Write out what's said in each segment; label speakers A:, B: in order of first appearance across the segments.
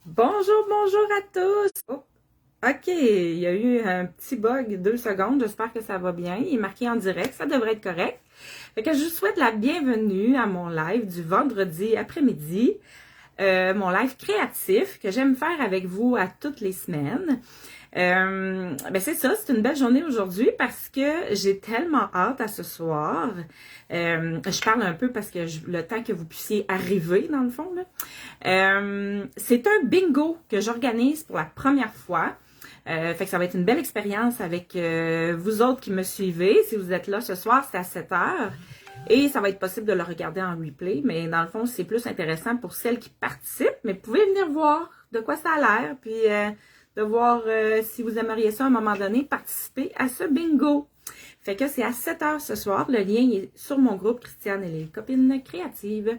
A: Bonjour, bonjour à tous. Oh, OK, il y a eu un petit bug, 2 secondes. J'espère que ça va bien. Il est marqué en direct, ça devrait être correct. Fait que je vous souhaite la bienvenue à mon live du vendredi après-midi. Mon live créatif que j'aime faire avec vous à toutes les semaines. Ben c'est ça, c'est une belle journée aujourd'hui parce que j'ai tellement hâte à ce soir. Je parle un peu parce que le temps que vous puissiez arriver, dans le fond, là. C'est un bingo que j'organise pour la première fois. Fait que ça va être une belle expérience avec vous autres qui me suivez. Si vous êtes là ce soir, c'est à 7 heures. Et ça va être possible de le regarder en replay. Mais dans le fond, c'est plus intéressant pour celles qui participent. Mais vous pouvez venir voir de quoi ça a l'air. Puis de voir si vous aimeriez ça à un moment donné, participer à ce bingo. Fait que c'est à 7 heures ce soir. Le lien est sur mon groupe Christiane et les copines créatives.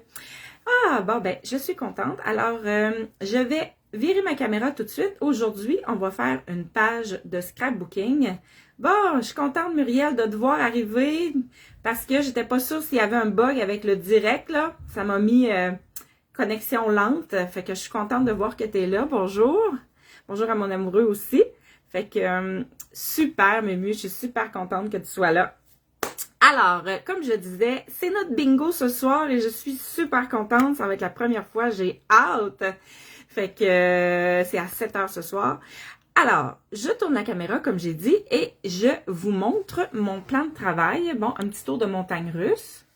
A: Ah, bon, ben, je suis contente. Alors, je vais virer ma caméra tout de suite. Aujourd'hui, on va faire une page de scrapbooking. Bon, je suis contente, Muriel, de te voir arriver parce que j'étais pas sûre s'il y avait un bug avec le direct, là. Ça m'a mis connexion lente. Fait que je suis contente de voir que tu es là. Bonjour. Bonjour à mon amoureux aussi. Fait que, super, Mému, je suis super contente que tu sois là. Alors, comme je disais, c'est notre bingo ce soir et je suis super contente. Ça va être la première fois, j'ai hâte. Fait que c'est à 7 heures ce soir. Alors, je tourne la caméra, comme j'ai dit, et je vous montre mon plan de travail. Bon, un petit tour de montagne russe.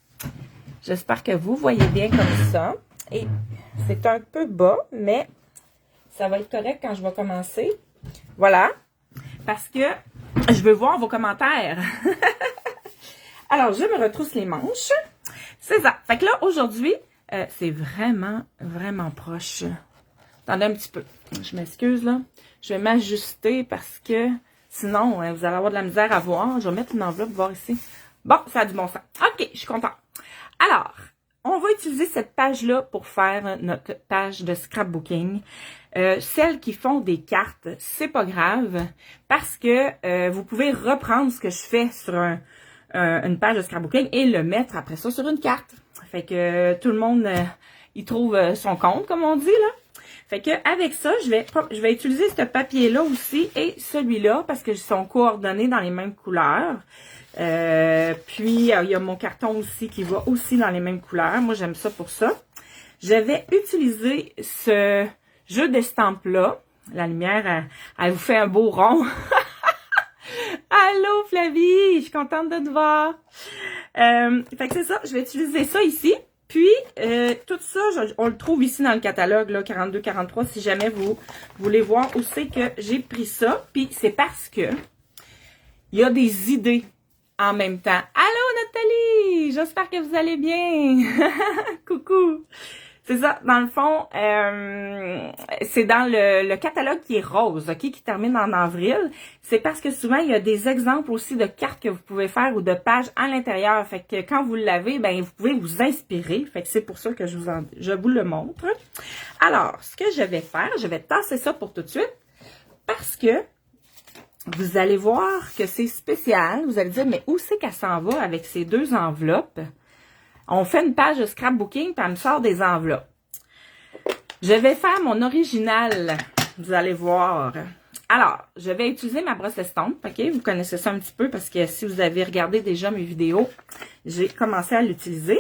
A: J'espère que vous voyez bien comme ça. Et c'est un peu bas, mais ça va être correct quand je vais commencer. Voilà. Parce que je veux voir vos commentaires. Alors, je me retrousse les manches. C'est ça. Fait que là, aujourd'hui, c'est vraiment, vraiment proche. Attendez un petit peu. Je m'excuse, là. Je vais m'ajuster parce que sinon, vous allez avoir de la misère à voir. Je vais mettre une enveloppe, voir ici. Bon, ça a du bon sens. OK, je suis contente. Alors, on va utiliser cette page-là pour faire notre page de scrapbooking. Celles qui font des cartes, c'est pas grave parce que vous pouvez reprendre ce que je fais sur une page de scrapbooking et le mettre après ça sur une carte. Fait que tout le monde y trouve son compte, comme on dit, là. Fait que avec ça, je vais utiliser ce papier-là aussi et celui-là parce que ils sont coordonnés dans les mêmes couleurs. Puis, il y a mon carton aussi qui va aussi dans les mêmes couleurs. Moi, j'aime ça pour ça. Je vais utiliser ce jeu d'estampes-là. La lumière, elle vous fait un beau rond. Allô, Flavie! Je suis contente de te voir. Fait que c'est ça, je vais utiliser ça ici. Puis, tout ça, on le trouve ici dans le catalogue, là, 42-43, si jamais vous voulez voir où c'est que j'ai pris ça. Puis, c'est parce que il y a des idées en même temps. Allô, Nathalie! J'espère que vous allez bien! Coucou! C'est ça, dans le fond, c'est dans le catalogue qui est rose, OK, qui termine en avril. C'est parce que souvent, il y a des exemples aussi de cartes que vous pouvez faire ou de pages à l'intérieur. Fait que quand vous l'avez, ben vous pouvez vous inspirer. Fait que c'est pour ça que je vous le montre. Alors, ce que je vais faire, je vais tasser ça pour tout de suite parce que vous allez voir que c'est spécial. Vous allez dire, mais où c'est qu'elle s'en va avec ces deux enveloppes? On fait une page de scrapbooking, puis elle me sort des enveloppes. Je vais faire mon original, vous allez voir. Alors, je vais utiliser ma brosse estompe, OK? Vous connaissez ça un petit peu parce que si vous avez regardé déjà mes vidéos, j'ai commencé à l'utiliser.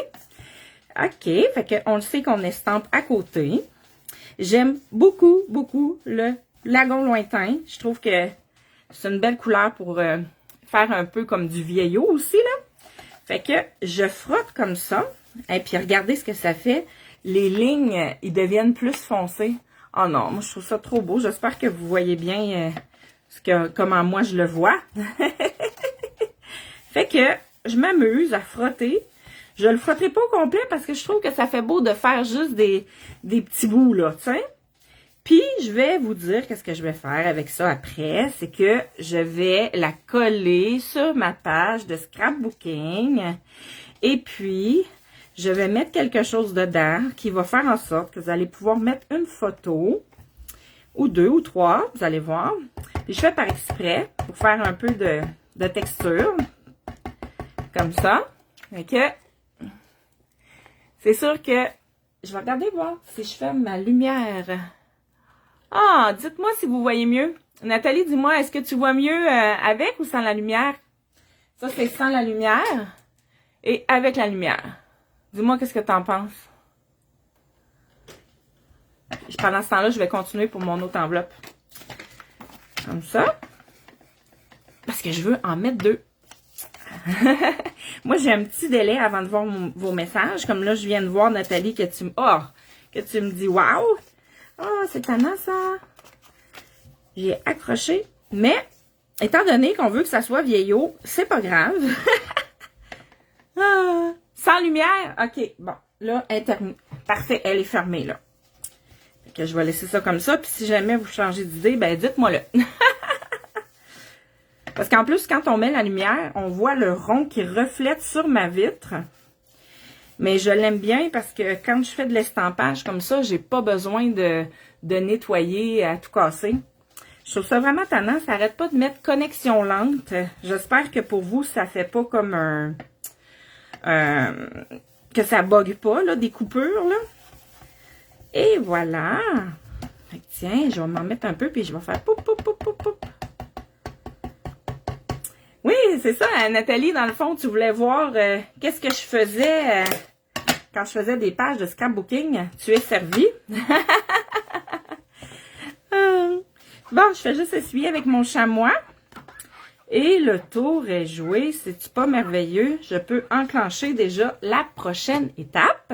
A: OK, fait qu'on le sait qu'on estampe à côté. J'aime beaucoup, beaucoup le lagon lointain. Je trouve que c'est une belle couleur pour faire un peu comme du vieillot aussi, là. Fait que je frotte comme ça. Et puis regardez ce que ça fait. Les lignes, ils deviennent plus foncées. Oh non, moi je trouve ça trop beau. J'espère que vous voyez bien comment moi je le vois. Fait que je m'amuse à frotter. Je le frotterai pas au complet parce que je trouve que ça fait beau de faire juste des petits bouts là, tu sais. Puis, je vais vous dire qu'est-ce que je vais faire avec ça après. C'est que je vais la coller sur ma page de scrapbooking. Et puis, je vais mettre quelque chose dedans qui va faire en sorte que vous allez pouvoir mettre une photo, ou deux, ou trois, vous allez voir. Puis, je fais par exprès pour faire un peu de texture. Comme ça. Fait que, c'est sûr que je vais regarder voir si je ferme ma lumière. Ah, dites-moi si vous voyez mieux. Nathalie, dis-moi, est-ce que tu vois mieux avec ou sans la lumière? Ça, c'est sans la lumière et avec la lumière. Dis-moi qu'est-ce que tu en penses. Pendant ce temps-là, je vais continuer pour mon autre enveloppe. Comme ça. Parce que je veux en mettre 2. Moi, j'ai un petit délai avant de voir vos messages. Comme là, je viens de voir, Nathalie, que tu me dis « Wow! Oh, c'est tannant, ça! » J'ai accroché. Mais, étant donné qu'on veut que ça soit vieillot, c'est pas grave. Ah, sans lumière? OK, bon. Là, parfait, elle est fermée, là. Fait que je vais laisser ça comme ça. Puis si jamais vous changez d'idée, ben dites-moi-le. Parce qu'en plus, quand on met la lumière, on voit le rond qui reflète sur ma vitre. Mais je l'aime bien parce que quand je fais de l'estampage comme ça, j'ai pas besoin de nettoyer à tout casser. Je trouve ça vraiment tannant. Ça n'arrête pas de mettre connexion lente. J'espère que pour vous, ça fait pas comme un... que ça bug pas, là, des coupures, là. Et voilà. Fait que tiens, je vais m'en mettre un peu, puis je vais faire poup, poup, poup, poup, poup. Oui, c'est ça, Nathalie, dans le fond, tu voulais voir qu'est-ce que je faisais quand je faisais des pages de scrapbooking. Tu es servi. Bon, je fais juste essuyer avec mon chamois. Et le tour est joué. C'est-tu pas merveilleux? Je peux enclencher déjà la prochaine étape.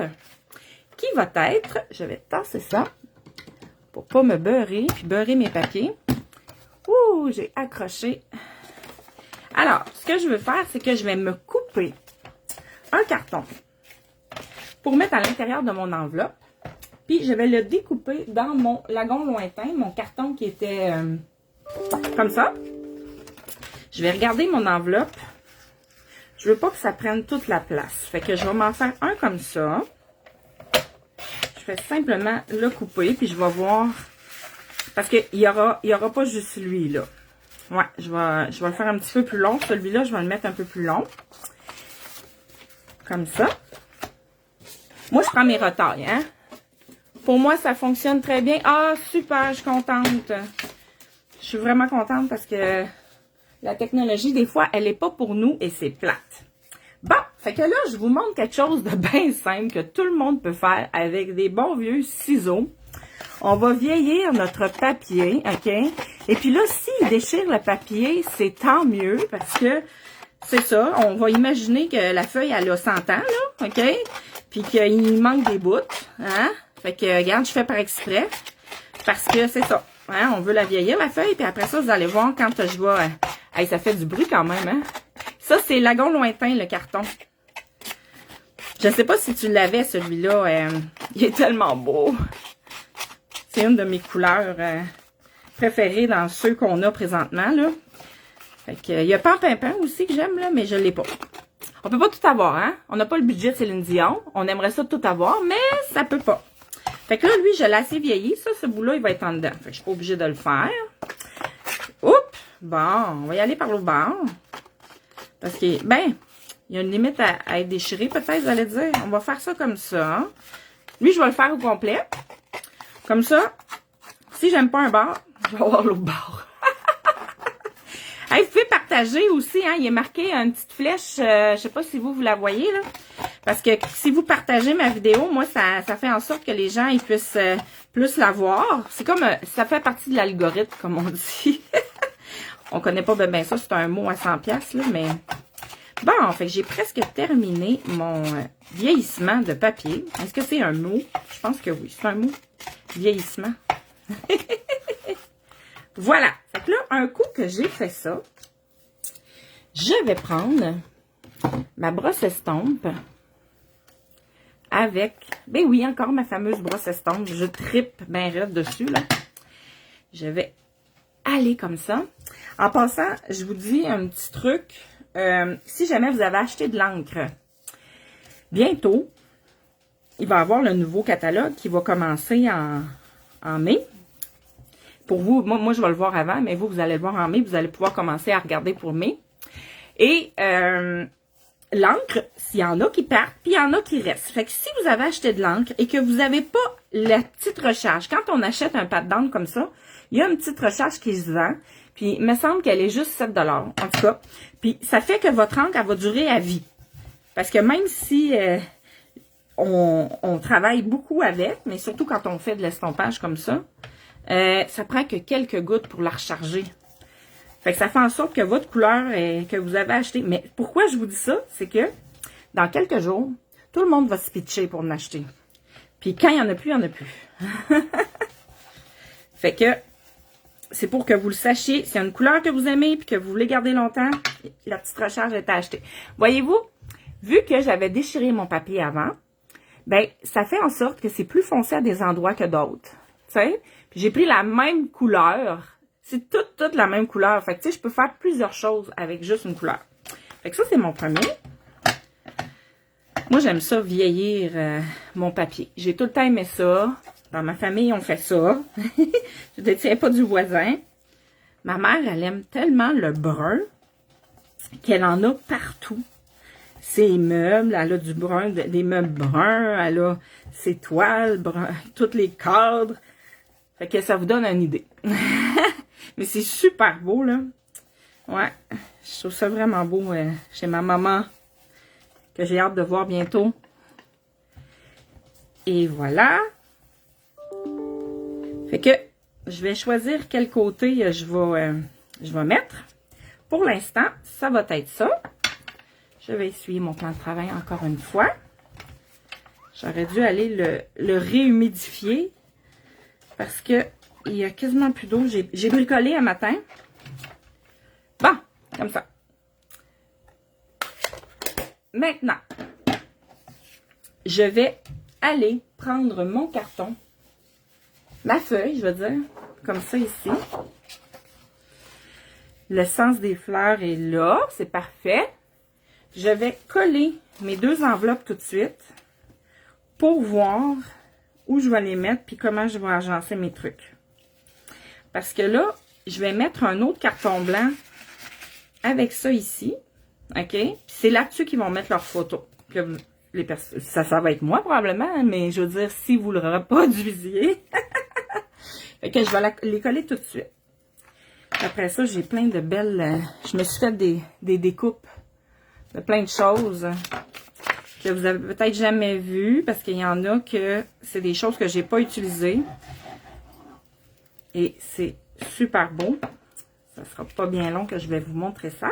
A: Qui va être, je vais tasser ça pour pas me beurrer, puis beurrer mes papiers. Ouh, j'ai accroché. Alors, ce que je veux faire, c'est que je vais me couper un carton pour mettre à l'intérieur de mon enveloppe. Puis, je vais le découper dans mon lagon lointain, mon carton qui était comme ça. Je vais regarder mon enveloppe. Je veux pas que ça prenne toute la place. Fait que je vais m'en faire un comme ça. Je vais simplement le couper, puis je vais voir. Parce qu'il y aura pas juste lui, là. Ouais, je vais le faire un petit peu plus long. Celui-là, je vais le mettre un peu plus long. Comme ça. Moi, je prends mes retailles, hein. Pour moi, ça fonctionne très bien. Ah, super, je suis contente. Je suis vraiment contente parce que la technologie, des fois, elle n'est pas pour nous et c'est plate. Bon, fait que là, je vous montre quelque chose de bien simple que tout le monde peut faire avec des bons vieux ciseaux. On va vieillir notre papier, OK? Et puis là, s'il déchire le papier, c'est tant mieux parce que c'est ça. On va imaginer que la feuille, elle a 100 ans, là, OK? Puis qu'il manque des bouts, hein? Fait que, regarde, je fais par exprès parce que c'est ça. Hein? On veut la vieillir, la feuille, puis après ça, vous allez voir quand je vais... Hey, ça fait du bruit quand même, hein? Ça, c'est lagon lointain, le carton. Je sais pas si tu l'avais, celui-là. Il est tellement beau. C'est une de mes couleurs préférées dans ceux qu'on a présentement, là. Fait que, il y a Pampinpin aussi que j'aime, là, mais je l'ai pas. On peut pas tout avoir, hein? On n'a pas le budget de Céline Dion. On aimerait ça tout avoir, mais ça peut pas. Fait que là, lui, je l'ai assez vieilli. Ça, ce bout-là, il va être en dedans. Fait que je suis pas obligée de le faire. Oups! Bon, on va y aller par le bord. Parce que, ben, il y a une limite à être déchiré, peut-être, vous allez dire. On va faire ça comme ça. Lui, je vais le faire au complet. Comme ça, si j'aime pas un bord, je vais avoir l'autre bord. Hey, vous pouvez partager aussi, hein. Il est marqué une petite flèche, je sais pas si vous la voyez, là. Parce que si vous partagez ma vidéo, moi, ça fait en sorte que les gens, ils puissent plus la voir. C'est comme, ça fait partie de l'algorithme, comme on dit. On connaît pas bien ça, c'est un mot à 100$, là, mais... Bon, fait que j'ai presque terminé mon vieillissement de papier. Est-ce que c'est un mot? Je pense que oui, c'est un mot. Vieillissement. Voilà. Fait que là, un coup que j'ai fait ça, je vais prendre ma brosse estompe avec... Ben oui, encore ma fameuse brosse estompe. Je trippe bien raide dessus, là. Je vais aller comme ça. En passant, je vous dis un petit truc. Si jamais vous avez acheté de l'encre, bientôt, il va y avoir le nouveau catalogue qui va commencer en mai. Pour vous, moi, je vais le voir avant, mais vous allez le voir en mai. Vous allez pouvoir commencer à regarder pour mai. Et l'encre, s'il y en a qui partent, puis il y en a qui restent. Fait que si vous avez acheté de l'encre et que vous n'avez pas la petite recharge, quand on achète un pad d'encre comme ça, il y a une petite recharge qui se vend, puis il me semble qu'elle est juste 7 $, en tout cas. Puis ça fait que votre encre, elle va durer à vie. Parce que même si on travaille beaucoup avec, mais surtout quand on fait de l'estompage comme ça prend que quelques gouttes pour la recharger. Fait que ça fait en sorte que votre couleur que vous avez acheté. Mais pourquoi je vous dis ça? C'est que dans quelques jours, tout le monde va se pitcher pour en acheter. Puis quand il n'y en a plus, il n'y en a plus. Fait que c'est pour que vous le sachiez. S'il y a une couleur que vous aimez et que vous voulez garder longtemps, la petite recharge est à acheter. Voyez-vous, vu que j'avais déchiré mon papier avant, ben ça fait en sorte que c'est plus foncé à des endroits que d'autres. Tu sais? Puis j'ai pris la même couleur. C'est toute la même couleur. Fait que, tu sais, je peux faire plusieurs choses avec juste une couleur. Fait que ça, c'est mon premier. Moi, j'aime ça, vieillir mon papier. J'ai tout le temps aimé ça. Dans ma famille, on fait ça. Je ne détiens pas du voisin. Ma mère, elle aime tellement le brun qu'elle en a partout. Ses meubles, elle a du brun, des meubles bruns, elle a ses toiles bruns, tous les cadres. Fait que ça vous donne une idée. Mais c'est super beau, là. Ouais, je trouve ça vraiment beau chez ma maman, que j'ai hâte de voir bientôt. Et voilà. Fait que je vais choisir quel côté je vais mettre. Pour l'instant, ça va être ça. Je vais essuyer mon plan de travail encore une fois. J'aurais dû aller le réhumidifier parce que il y a quasiment plus d'eau. J'ai bricolé un matin. Bon, comme ça. Maintenant, je vais aller prendre mon carton, ma feuille, je veux dire, comme ça ici. Le sens des fleurs est là, c'est parfait. Je vais coller mes deux enveloppes tout de suite pour voir où je vais les mettre puis comment je vais agencer mes trucs. Parce que là, je vais mettre un autre carton blanc avec ça ici. OK? C'est là-dessus qu'ils vont mettre leurs photos. Que ça va être moi probablement, mais je veux dire, si vous le reproduisiez. Fait que je vais les coller tout de suite. Après ça, j'ai plein de belles... je me suis fait des découpes de plein de choses que vous avez peut-être jamais vues, parce qu'il y en a que c'est des choses que j'ai pas utilisées. Et c'est super beau. Ça sera pas bien long que je vais vous montrer ça.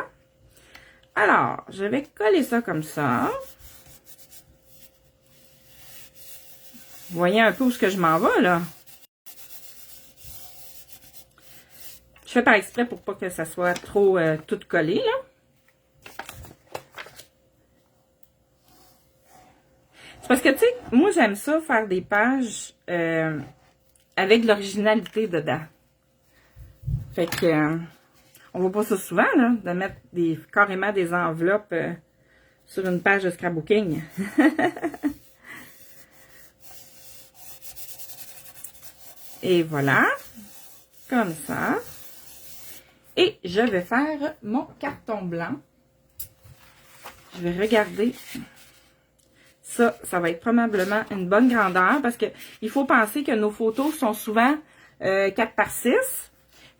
A: Alors, je vais coller ça comme ça. Vous voyez un peu où est-ce que je m'en vais, là? Je fais par exprès pour pas que ça soit trop tout collé, là. C'est parce que, tu sais, moi, j'aime ça, faire des pages avec de l'originalité dedans. Fait que, on voit pas ça souvent, là, de mettre carrément des enveloppes sur une page de scrapbooking. Et voilà, comme ça. Et je vais faire mon carton blanc. Je vais regarder. Ça va être probablement une bonne grandeur parce que il faut penser que nos photos sont souvent 4x6.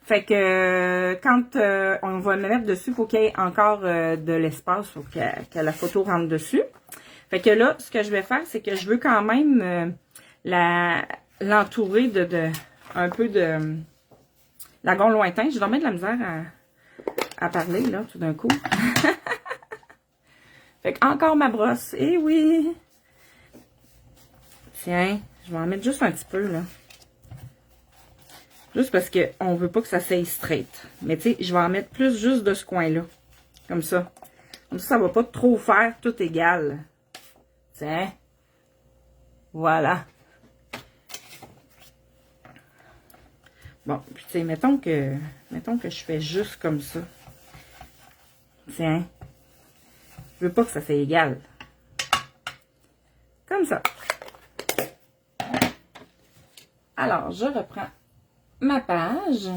A: Fait que quand on va le mettre dessus, il faut qu'il y ait encore de l'espace, il faut que la photo rentre dessus. Fait que là, ce que je vais faire, c'est que je veux quand même l'entourer de un peu de lagon lointain. Je vais mettre de la misère à parler, là, tout d'un coup. Fait que encore ma brosse. Eh oui! Tiens, je vais en mettre juste un petit peu, là. Juste parce qu'on veut pas que ça s'aille straight. Mais tu sais, je vais en mettre plus juste de ce coin-là. Comme ça. Comme ça va pas trop faire tout égal. Tiens. Voilà. Bon, puis tu sais, mettons que je fais juste comme ça. Tiens. Je veux pas que ça soit égal. Comme ça. Alors, je reprends ma page.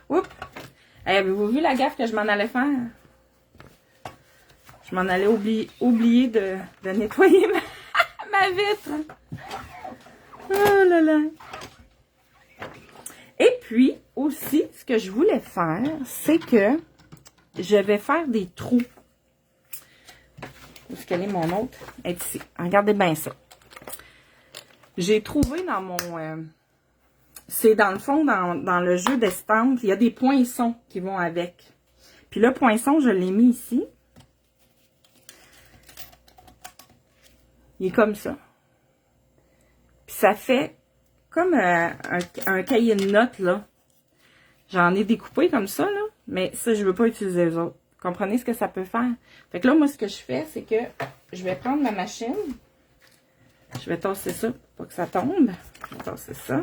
A: Oups! Avez-vous vu la gaffe que je m'en allais faire? Je m'en allais oublier de nettoyer ma vitre. Oh là là. Et puis, aussi, ce que je voulais faire, c'est que je vais faire des trous. Où est-ce qu'elle est, mon autre? Elle est ici. Regardez bien ça. J'ai trouvé dans mon... c'est dans le fond, dans le jeu d'estampes, il y a des poinçons qui vont avec. Puis le poinçon, je l'ai mis ici. Il est comme ça. Puis ça fait comme un cahier de notes, là. J'en ai découpé comme ça, là. Mais ça, je veux pas utiliser les autres. Vous comprenez ce que ça peut faire? Fait que là, moi, ce que je fais, c'est que je vais prendre ma machine. Je vais tasser ça pour que ça tombe. Je vais tasser ça.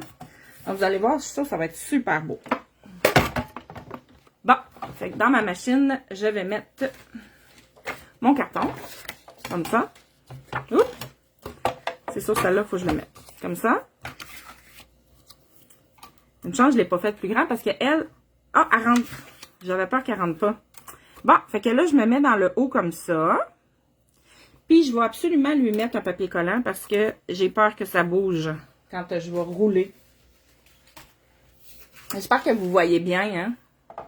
A: Donc, vous allez voir, ça va être super beau. Bon, fait que dans ma machine, je vais mettre mon carton. Comme ça. Oups! C'est sûr, celle-là, il faut que je le mette. Comme ça. Une chance, je ne l'ai pas faite plus grande parce qu'elle... Ah, elle rentre. J'avais peur qu'elle rentre pas. Bon, fait que là, je me mets dans le haut comme ça. Puis, je vais absolument lui mettre un papier collant parce que j'ai peur que ça bouge quand je vais rouler. J'espère que vous voyez bien, hein.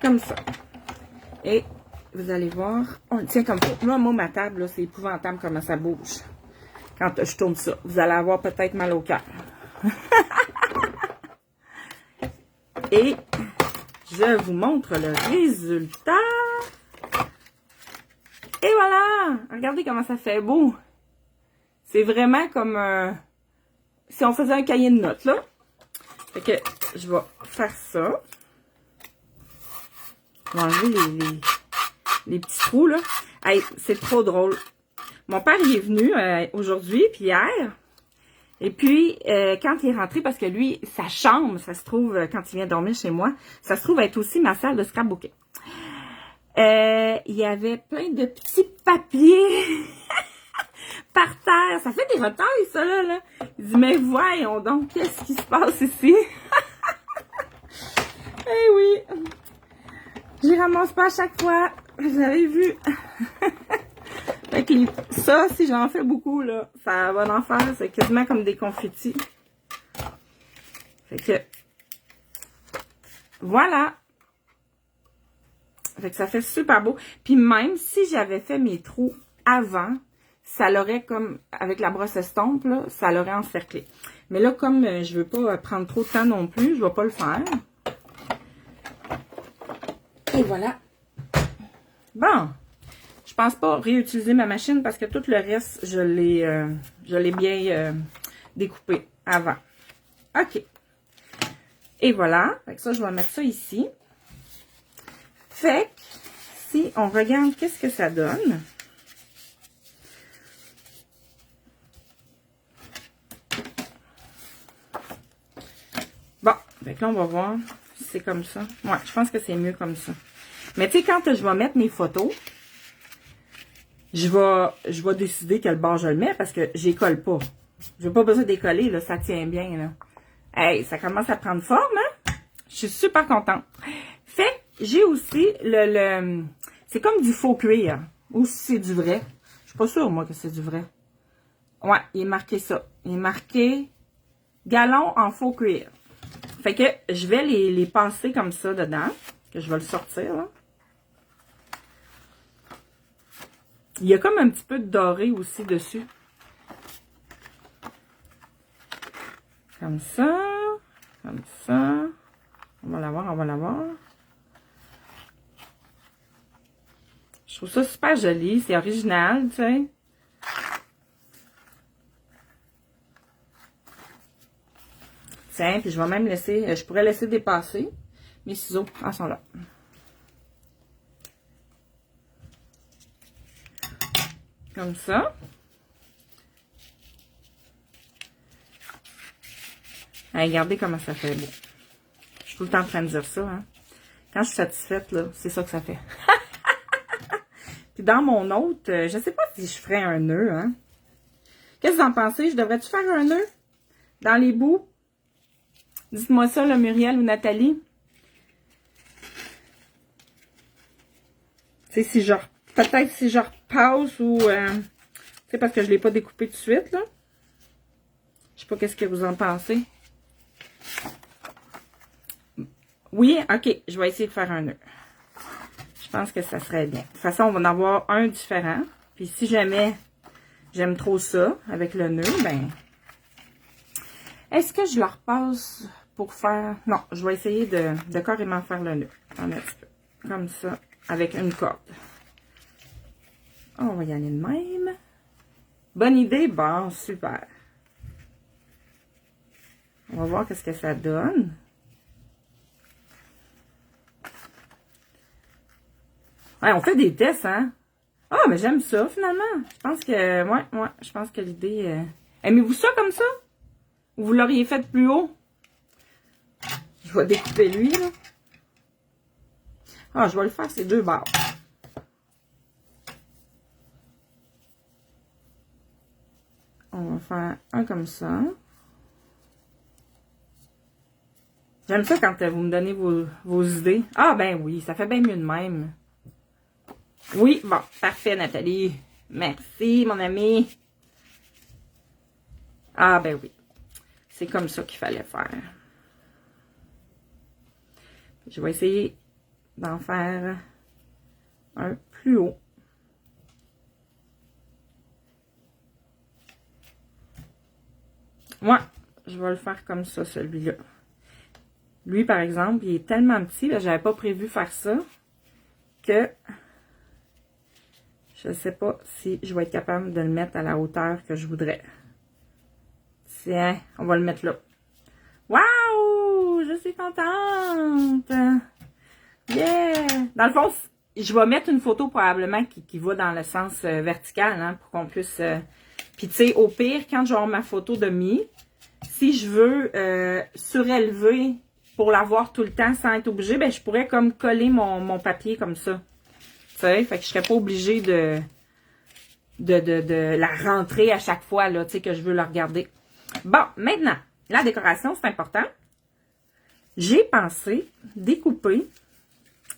A: Comme ça. Et vous allez voir. On le tient comme ça. Là, moi, ma table, c'est épouvantable comment ça bouge. Quand je tourne ça. Vous allez avoir peut-être mal au cœur. Et je vous montre le résultat. Et voilà! Regardez comment ça fait beau. C'est vraiment comme si on faisait un cahier de notes, là. Fait que je vais faire ça. Je vais enlever les petits trous, là. Hey, c'est trop drôle. Mon père, il est venu aujourd'hui, puis hier. Et puis, quand il est rentré, parce que lui, sa chambre, ça se trouve, quand il vient dormir chez moi, ça se trouve être aussi ma salle de scrapbooking. Il y avait plein de petits papiers par terre. Ça fait des retailles, ça, là. Il dit, mais voyons donc, qu'est-ce qui se passe ici? Eh oui! J'y ramasse pas à chaque fois. Vous avez vu? Fait que ça, si j'en fais beaucoup, là, ça va en faire. C'est quasiment comme des confettis. Fait que, voilà. Fait que ça fait super beau. Puis même si j'avais fait mes trous avant, ça l'aurait comme, avec la brosse estompe, là, ça l'aurait encerclé. Mais là, comme je veux pas prendre trop de temps non plus, je vais pas le faire. Et voilà. Bon. Je pense pas réutiliser ma machine parce que tout le reste, je l'ai bien découpé avant. OK. Et voilà. Fait que ça, je vais mettre ça ici. Fait que, si on regarde qu'est-ce que ça donne. Bon. Fait que là, on va voir si c'est comme ça. Ouais, je pense que c'est mieux comme ça. Mais tu sais, quand je vais mettre mes photos, je vais décider quel bord je le mets parce que j'y colle pas. Je n'ai pas besoin d'écoller, là, ça tient bien, là. Hey, ça commence à prendre forme, hein? Je suis super contente. Fait, j'ai aussi c'est comme du faux cuir. Ou si c'est du vrai. Je suis pas sûre, moi, que c'est du vrai. Ouais, il est marqué ça. Il est marqué galon en faux cuir. Fait que je vais les passer comme ça dedans. Que je vais le sortir, là. Il y a comme un petit peu de doré aussi dessus. Comme ça. Comme ça. On va la voir, on va la voir. Je trouve ça super joli. C'est original, tu sais. Tiens, puis je vais même laisser... Je pourrais laisser dépasser. Mes ciseaux, en sont là. Comme ça. Allez, regardez comment ça fait beau. Je suis tout le temps en train de dire ça, hein. Quand je suis satisfaite, là, c'est ça que ça fait. Puis dans mon autre, je sais pas si je ferais un nœud, hein. Qu'est-ce que vous en pensez? Je devrais-tu faire un nœud dans les bouts? Dites-moi ça, là, Muriel ou Nathalie. Tu sais, si je... Peut-être si je repasse ou... tu sais, parce que je ne l'ai pas découpé tout de suite, là. Je sais pas qu'est-ce que vous en pensez. Oui, ok, je vais essayer de faire un nœud. Je pense que ça serait bien. De toute façon, on va en avoir un différent. Puis si jamais j'aime trop ça avec le nœud, ben... Est-ce que je le repasse pour faire... Non, je vais essayer de carrément faire le nœud. Un petit peu. Comme ça, avec une corde. On va y aller de même. Bonne idée? Bon, super. On va voir qu'est-ce que ça donne. Ouais, on fait des tests, hein? Ah, mais j'aime ça, finalement. Je pense que... Ouais, je pense que l'idée... Aimez-vous ça comme ça? Ou vous l'auriez fait plus haut? Je vais découper lui, là. Ah, je vais le faire ces deux barres. On va faire un comme ça. J'aime ça quand vous me donnez vos idées. Ah, ben oui, ça fait bien mieux de même. Oui, bon, parfait, Nathalie. Merci, mon amie. Ah, ben oui. C'est comme ça qu'il fallait faire. Je vais essayer d'en faire un plus haut. Moi, je vais le faire comme ça, celui-là. Lui, par exemple, il est tellement petit, j'avais pas prévu faire ça, que je ne sais pas si je vais être capable de le mettre à la hauteur que je voudrais. Tiens, on va le mettre là. Waouh! Je suis contente! Yeah! Dans le fond, je vais mettre une photo probablement qui va dans le sens vertical, hein, pour qu'on puisse... Puis tu sais, au pire, quand je vais avoir ma photo de mi, si je veux surélever pour l'avoir tout le temps sans être obligée, ben je pourrais comme coller mon papier comme ça. Tu sais, fait que je serais pas obligée de la rentrer à chaque fois, là, tu sais, que je veux la regarder. Bon, maintenant, la décoration, c'est important. J'ai pensé découper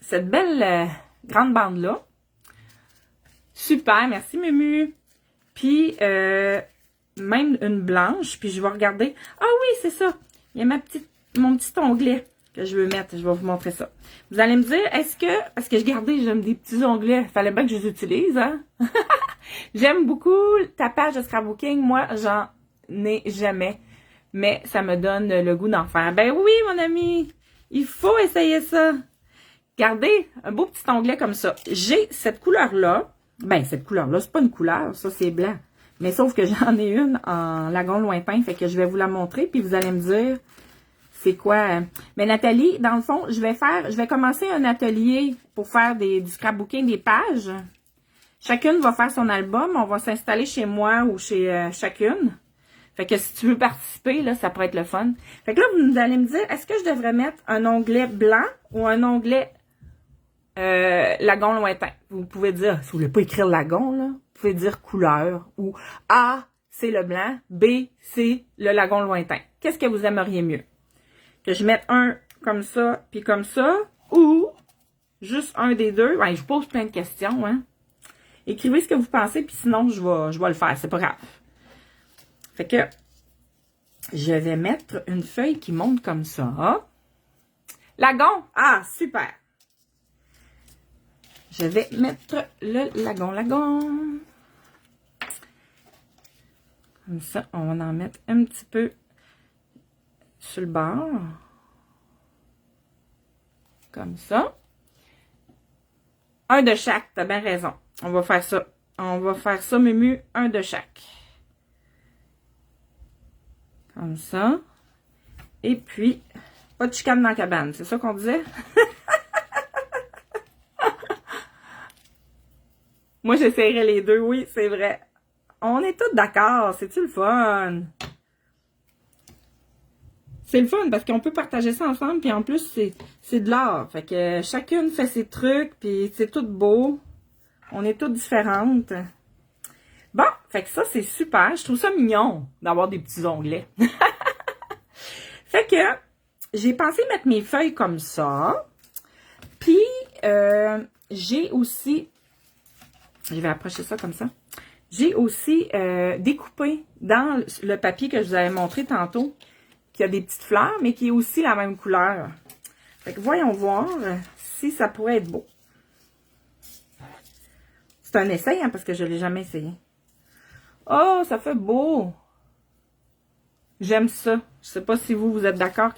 A: cette belle grande bande-là. Super, merci Mumu. Puis, même une blanche, puis je vais regarder. Ah oui, c'est ça. Il y a mon petit onglet que je veux mettre. Je vais vous montrer ça. Vous allez me dire, est-ce que... Parce que j'aime des petits onglets. Fallait bien que je les utilise, hein? J'aime beaucoup ta page de scrapbooking. Moi, j'en ai jamais. Mais ça me donne le goût d'en faire. Ben oui, mon ami! Il faut essayer ça. Regardez, un beau petit onglet comme ça. J'ai cette couleur-là. Ben, cette couleur-là, c'est pas une couleur. Ça, c'est blanc. Mais sauf que j'en ai une en lagon lointain. Fait que je vais vous la montrer. Puis vous allez me dire c'est quoi. Mais Nathalie, dans le fond, je vais commencer un atelier pour faire du scrapbooking des pages. Chacune va faire son album. On va s'installer chez moi ou chez chacune. Fait que si tu veux participer, là, ça pourrait être le fun. Fait que là, vous allez me dire, est-ce que je devrais mettre un onglet blanc ou un onglet lagon lointain? Vous pouvez dire, si vous voulez pas écrire lagon, là, vous pouvez dire couleur. Ou A, c'est le blanc. B, c'est le lagon lointain. Qu'est-ce que vous aimeriez mieux? Que je mette un comme ça, puis comme ça, ou juste un des deux? Ouais, je vous pose plein de questions, hein. Écrivez ce que vous pensez, puis sinon, je vais le faire. C'est pas grave. Fait que je vais mettre une feuille qui monte comme ça. Lagon! Ah, super! Je vais mettre le lagon. Comme ça, on va en mettre un petit peu sur le bord. Comme ça. Un de chaque, t'as bien raison. On va faire ça. On va faire ça, Mumu, un de chaque. Comme ça. Et puis, pas de chicane dans la cabane. C'est ça qu'on disait? Moi, j'essayerais les deux. Oui, c'est vrai. On est tous d'accord. C'est-tu le fun? C'est le fun parce qu'on peut partager ça ensemble. Puis en plus, c'est de l'art. Fait que chacune fait ses trucs. Puis c'est tout beau. On est toutes différentes. Bon, fait que ça, c'est super. Je trouve ça mignon d'avoir des petits onglets. Fait que j'ai pensé mettre mes feuilles comme ça. Puis, j'ai aussi, je vais approcher ça comme ça, j'ai aussi découpé dans le papier que je vous avais montré tantôt, qui a des petites fleurs, mais qui est aussi la même couleur. Fait que voyons voir si ça pourrait être beau. C'est un essai, hein, parce que je ne l'ai jamais essayé. Oh, ça fait beau! J'aime ça. Je sais pas si vous êtes d'accord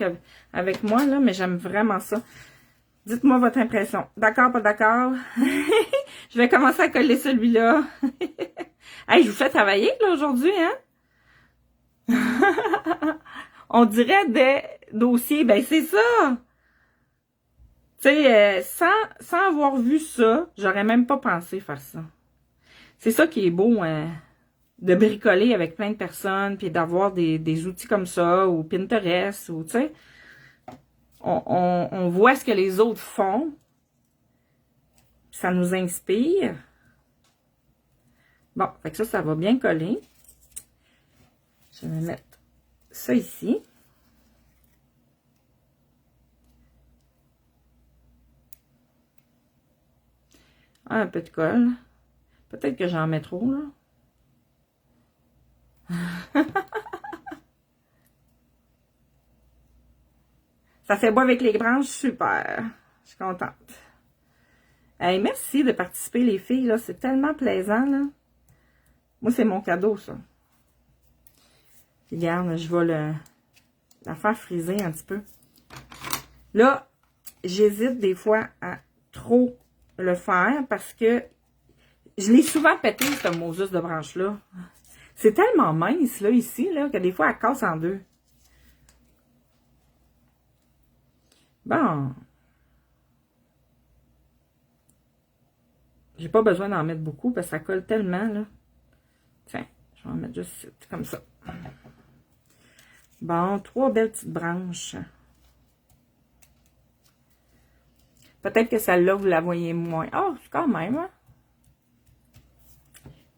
A: avec moi, là, mais j'aime vraiment ça. Dites-moi votre impression. D'accord, pas d'accord? Je vais commencer à coller celui-là. Hey, je vous fais travailler, là, aujourd'hui, hein? On dirait des dossiers. Ben, c'est ça! Tu sais, sans avoir vu ça, j'aurais même pas pensé faire ça. C'est ça qui est beau, de bricoler avec plein de personnes, puis d'avoir des outils comme ça, ou Pinterest, ou tu sais, on voit ce que les autres font, ça nous inspire. Bon, fait que ça va bien coller. Je vais mettre ça ici. Un peu de colle. Peut-être que j'en mets trop, là. Ça fait beau avec les branches, super. Je suis contente. Hey, merci de participer, les filles, là. C'est tellement plaisant, là. Moi, c'est mon cadeau, ça. Regarde, je vais la faire friser un petit peu. Là, j'hésite des fois à trop le faire parce que je l'ai souvent pété, cette Moses de branche-là. C'est tellement mince, là, ici, là, que des fois, elle casse en deux. Bon. J'ai pas besoin d'en mettre beaucoup parce que ça colle tellement, là. Tiens, je vais en mettre juste comme ça. Bon, 3 belles petites branches. Peut-être que celle-là, vous la voyez moins. Oh, quand même, hein?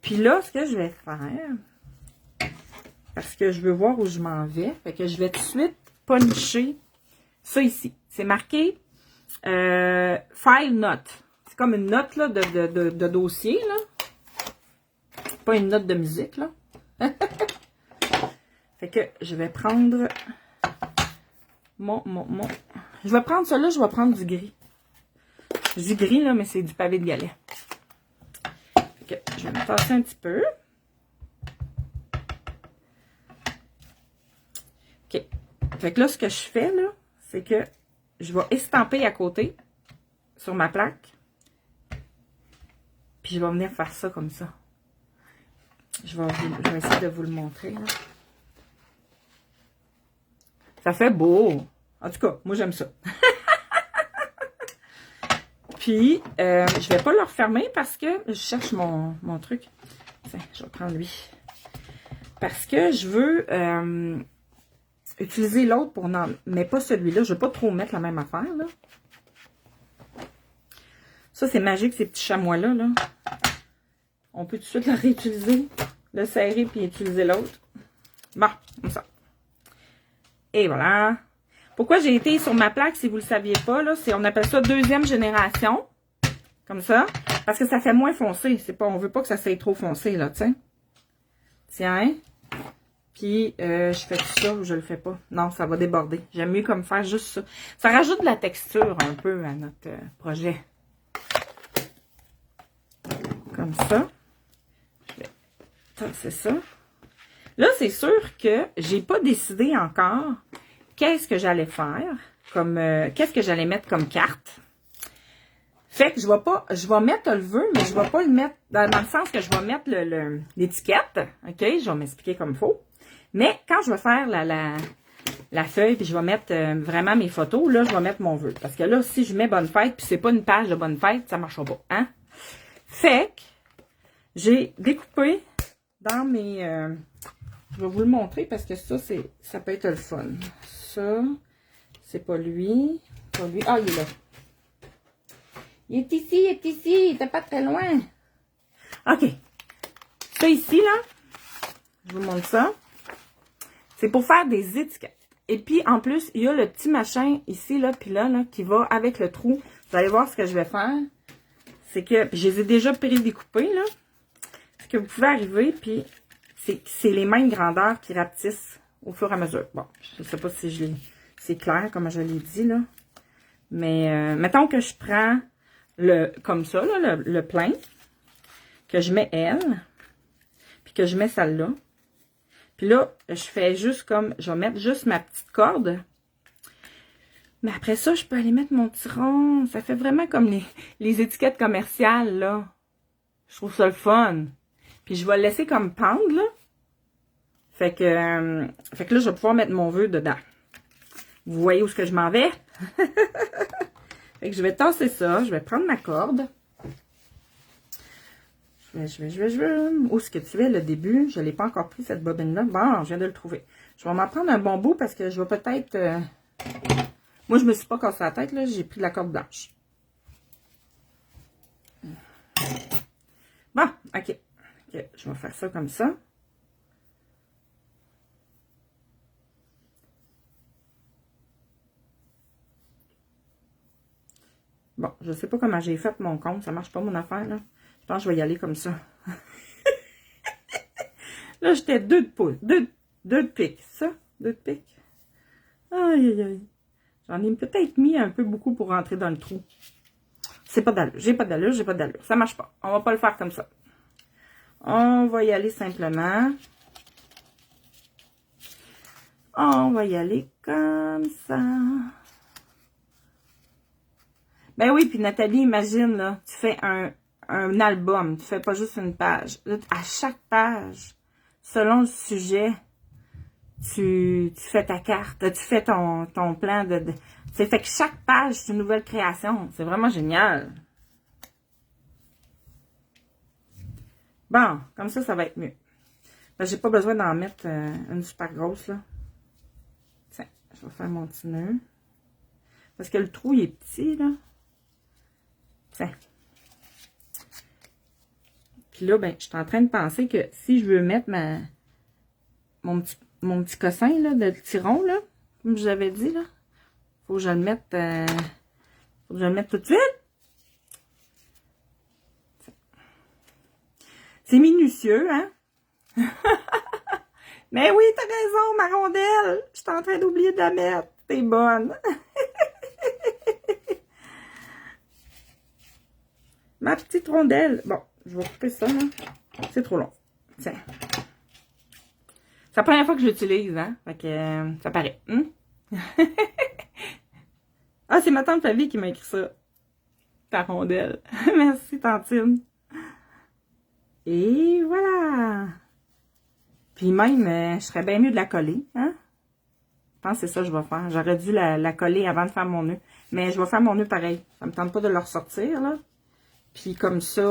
A: Puis là, ce que je vais faire, parce que je veux voir où je m'en vais, fait que je vais tout de suite puncher ça ici. C'est marqué File Note. C'est comme une note là, de dossier, là. Pas une note de musique, là. Fait que je vais prendre Je vais prendre ça là, je vais prendre du gris. Je dis gris, là, mais c'est du pavé de galet. Fait que je vais me passer un petit peu. OK. Fait que là, ce que je fais, là, c'est que je vais estamper à côté sur ma plaque. Puis je vais venir faire ça comme ça. Je vais essayer de vous le montrer, là. Ça fait beau. En tout cas, moi, j'aime ça. Puis, je vais pas le refermer parce que je cherche mon truc. Tiens, je vais prendre lui. Parce que je veux utiliser l'autre pour non, mais pas celui-là. Je veux pas trop mettre la même affaire, là. Ça, c'est magique, ces petits chamois-là, là. On peut tout de suite le réutiliser, le serrer, puis utiliser l'autre. Bon, comme ça. Et voilà. Pourquoi j'ai été sur ma plaque, si vous ne le saviez pas, là, on appelle ça deuxième génération. Comme ça. Parce que ça fait moins foncé. C'est pas, on veut pas que ça soit trop foncé, là, tiens. Tiens. Puis, je fais tout ça ou je le fais pas. Non, ça va déborder. J'aime mieux comme faire juste ça. Ça rajoute de la texture un peu à notre projet. Comme ça. Je vais tasser ça. Là, c'est sûr que j'ai pas décidé encore qu'est-ce que j'allais faire, comme qu'est-ce que j'allais mettre comme carte. Fait que je vais mettre le vœu, mais je vais pas le mettre dans le sens que je vais mettre l'étiquette. OK, je vais m'expliquer comme il faut. Mais quand je vais faire la feuille, puis je vais mettre vraiment mes photos, là, je vais mettre mon vœu. Parce que là, si je mets bonne fête, puis c'est pas une page de bonne fête, ça marchera pas, hein? Fait que j'ai découpé dans mes... je vais vous le montrer parce que ça peut être le fun. Ça, c'est pas lui. Pas lui. Ah, il est là. Il est ici, il est ici. Il était pas très loin. OK. Ça ici, là, je vous montre ça. C'est pour faire des étiquettes. Et puis, en plus, il y a le petit machin ici, là, puis là, qui va avec le trou. Vous allez voir ce que je vais faire. c'est que, puis je les ai déjà pré-découpés, là. C'est que vous pouvez arriver, puis c'est les mêmes grandeurs qui rapetissent au fur et à mesure. Bon, je sais pas si c'est clair, comme je l'ai dit, là. Mais, mettons que je prends comme ça, là, le plein, que je mets elle, puis que je mets celle-là. Puis là, je fais juste comme, je vais mettre juste ma petite corde. Mais après ça, je peux aller mettre mon petit rond. Ça fait vraiment comme les étiquettes commerciales, là. Je trouve ça le fun. Puis je vais le laisser comme pendre, là. Fait que là, je vais pouvoir mettre mon vœu dedans. Vous voyez où est-ce que je m'en vais? Fait que je vais tasser ça. Je vais prendre ma corde. Où est-ce que tu es, le début? Je ne l'ai pas encore pris, cette bobine-là. Bon, je viens de le trouver. Je vais m'en prendre un bon bout parce que je vais peut-être... Moi, je me suis pas cassé la tête, là. J'ai pris de la corde blanche. Bon, OK. Je vais faire ça comme ça. Bon, je sais pas comment j'ai fait mon compte. Ça marche pas, mon affaire, là. Je pense que je vais y aller comme ça. Là, j'étais 2 de pouce. 2 de pique. Ça? 2 de pique. Aïe, aïe, aïe. J'en ai peut-être mis un peu beaucoup pour rentrer dans le trou. C'est pas d'allure. J'ai pas d'allure, j'ai pas d'allure. Ça marche pas. On va pas le faire comme ça. On va y aller simplement. On va y aller comme ça. Ben oui, puis Nathalie, imagine, là, tu fais un album. Tu fais pas juste une page. Là, à chaque page, selon le sujet, tu fais ta carte. Tu fais ton plan de c'est fait que chaque page, c'est une nouvelle création. C'est vraiment génial. Bon, comme ça va être mieux. Ben, j'ai pas besoin d'en mettre une super grosse, là. Tiens, je vais faire mon petit nœud. Parce que le trou, il est petit, là. Tiens. Puis là, ben, je suis en train de penser que si je veux mettre mon petit cossin, là, de tiron, là, comme je vous avais dit, là, faut que je le mette, tout de suite. C'est minutieux, hein? Mais oui, t'as raison, ma rondelle. Je suis en train d'oublier de la mettre. T'es bonne. Ma petite rondelle. Bon, je vais couper ça, là. C'est trop long. Tiens. C'est la première fois que je l'utilise, hein? Fait que ça paraît. Ah, c'est ma tante Flavie qui m'a écrit ça. Ta rondelle. Merci, tantine. Et voilà. Puis même, je serais bien mieux de la coller, hein? Je pense que c'est ça que je vais faire. J'aurais dû la coller avant de faire mon nœud. Mais je vais faire mon nœud pareil. Ça me tente pas de le ressortir, là. Puis comme ça,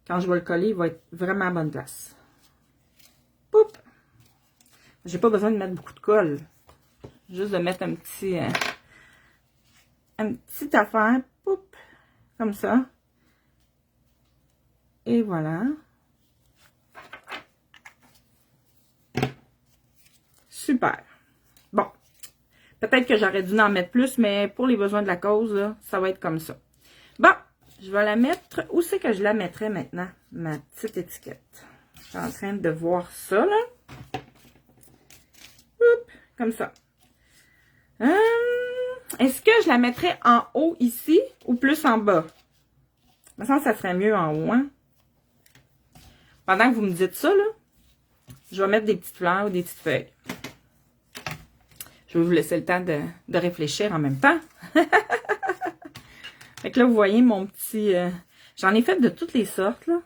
A: quand je vais le coller, il va être vraiment à bonne place. Poup! J'ai pas besoin de mettre beaucoup de colle. Juste de mettre un petit... une petite affaire. Poup! Comme ça. Et voilà. Super. Bon. Peut-être que j'aurais dû en mettre plus, mais pour les besoins de la cause, là, ça va être comme ça. Bon. Je vais la mettre... Où c'est que je la mettrais maintenant? Ma petite étiquette. Je suis en train de voir ça, là. Oups, comme ça. Est-ce que je la mettrais en haut ici ou plus en bas? Je me sens que ça serait mieux en haut, hein? Pendant que vous me dites ça, là, je vais mettre des petites fleurs ou des petites feuilles. Je vais vous laisser le temps de réfléchir en même temps. Fait que là, vous voyez mon petit... j'en ai fait de toutes les sortes, là,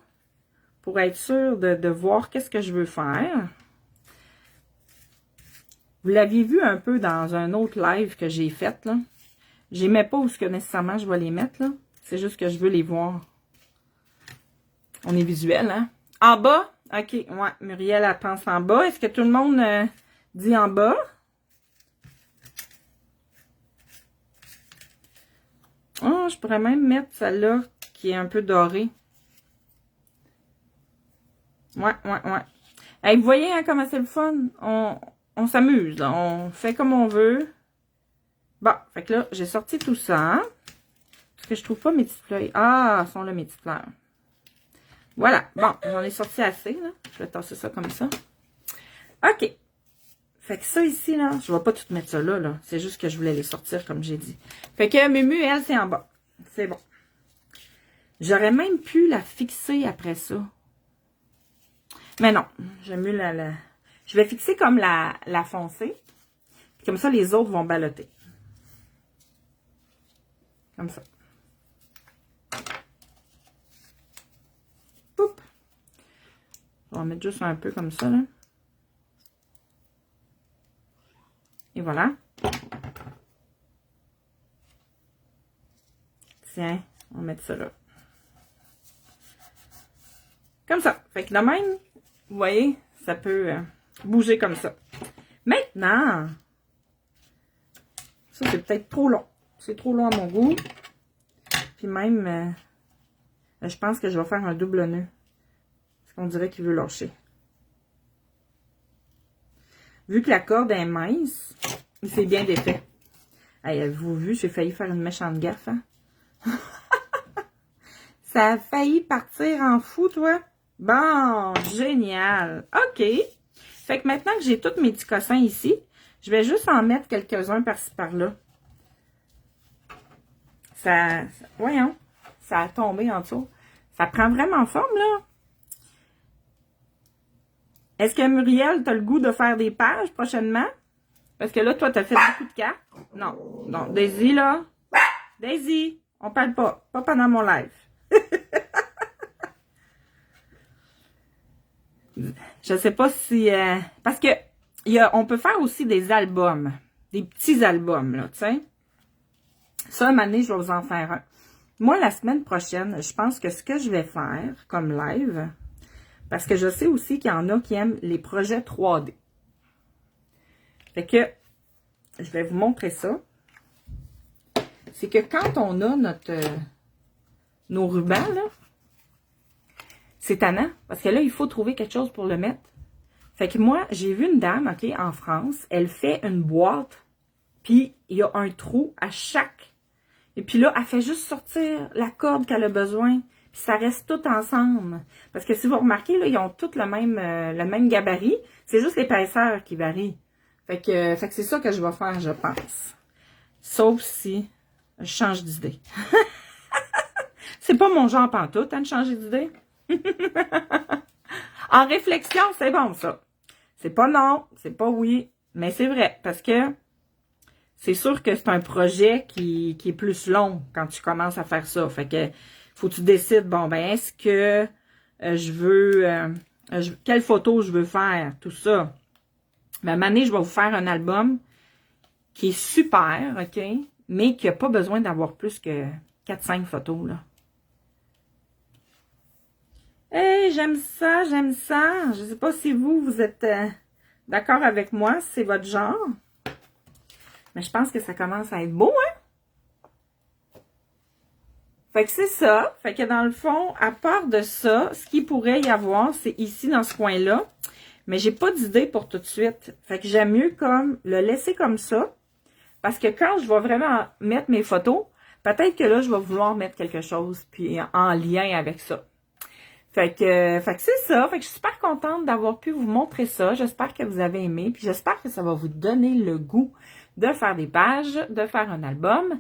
A: pour être sûre de voir qu'est-ce que je veux faire. Vous l'aviez vu un peu dans un autre live que j'ai fait, là. J'aimais pas où ce que nécessairement je vais les mettre, là. C'est juste que je veux les voir. On est visuel, hein? En bas? OK, ouais, Muriel, elle pense en bas. Est-ce que tout le monde dit en bas? Oh, je pourrais même mettre celle-là qui est un peu dorée. Ouais. Hey, vous voyez hein, comment c'est le fun? On s'amuse, on fait comme on veut. Bon, fait que là, j'ai sorti tout ça. Parce que je trouve pas mes petites fleurs. Ah, sont là mes petites fleurs. Voilà. Bon, j'en ai sorti assez, là. Je vais tasser ça comme ça. OK. Fait que ça ici, là, je vais pas tout mettre ça là, là. C'est juste que je voulais les sortir, comme j'ai dit. Fait que Mumu, elle, c'est en bas. C'est bon. J'aurais même pu la fixer après ça. Mais non. J'aime mieux la... Je vais fixer comme la foncée. Puis comme ça, les autres vont balloter. Comme ça. Poup. On va mettre juste un peu comme ça, là. Et voilà. Tiens, on va mettre ça là. Comme ça. Fait que de même, vous voyez, ça peut bouger comme ça. Maintenant, ça c'est peut-être trop long. C'est trop long à mon goût. Puis même, je pense que je vais faire un double nœud. Parce qu'on dirait qu'il veut lâcher. Vu que la corde est mince, il s'est bien défait. Hey, avez-vous vu, j'ai failli faire une méchante gaffe, hein? Ça a failli partir en fou, toi? Bon, génial. OK. Fait que maintenant que j'ai tous mes petits cossins ici, je vais juste en mettre quelques-uns par-ci, par-là. Voyons, ça a tombé en dessous. Ça prend vraiment forme, là. Est-ce que Muriel, t'as le goût de faire des pages prochainement? Parce que là, toi, t'as fait beaucoup de cartes. Non, non, Daisy, là. Daisy, on parle pas. Pas pendant mon live. Je sais pas si... parce que on peut faire aussi des albums. Des petits albums, là, tu sais. Ça, une année, je vais vous en faire un. Moi, la semaine prochaine, je pense que ce que je vais faire comme live... Parce que je sais aussi qu'il y en a qui aiment les projets 3D. Fait que, je vais vous montrer ça. C'est que quand on a nos rubans, là, c'est tannant. Parce que là, il faut trouver quelque chose pour le mettre. Fait que moi, j'ai vu une dame, OK, en France. Elle fait une boîte. Puis, il y a un trou à chaque. Et puis là, elle fait juste sortir la corde qu'elle a besoin. Puis ça reste tout ensemble. Parce que si vous remarquez, là, ils ont tous le même gabarit. C'est juste l'épaisseur qui varie. Fait que c'est ça que je vais faire, je pense. Sauf si je change d'idée. C'est pas mon genre pantoute, hein, de changer d'idée. En réflexion, c'est bon, ça. C'est pas non, c'est pas oui. Mais c'est vrai, parce que c'est sûr que c'est un projet qui est plus long quand tu commences à faire ça. Fait que faut que tu décides, bon, ben, est-ce que je veux... quelle photo je veux faire, tout ça. Ben, à un moment donné, je vais vous faire un album qui est super, OK? Mais qui n'a pas besoin d'avoir plus que 4-5 photos, là. Hey, j'aime ça, j'aime ça. Je sais pas si vous êtes d'accord avec moi, si c'est votre genre. Mais je pense que ça commence à être beau, hein? Fait que c'est ça. Fait que dans le fond, à part de ça, ce qu'il pourrait y avoir, c'est ici dans ce coin-là. Mais j'ai pas d'idée pour tout de suite. Fait que j'aime mieux comme le laisser comme ça. Parce que quand je vais vraiment mettre mes photos, peut-être que là, je vais vouloir mettre quelque chose puis en lien avec ça. Fait que c'est ça. Fait que je suis super contente d'avoir pu vous montrer ça. J'espère que vous avez aimé. Puis j'espère que ça va vous donner le goût de faire des pages, de faire un album.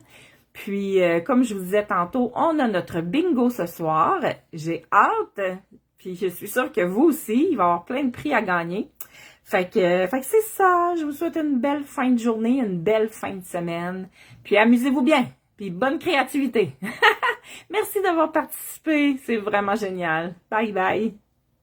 A: Puis, comme je vous disais tantôt, on a notre bingo ce soir. J'ai hâte. Puis, je suis sûre que vous aussi, il va y avoir plein de prix à gagner. Fait que c'est ça. Je vous souhaite une belle fin de journée, une belle fin de semaine. Puis, amusez-vous bien. Puis, bonne créativité. Merci d'avoir participé. C'est vraiment génial. Bye bye.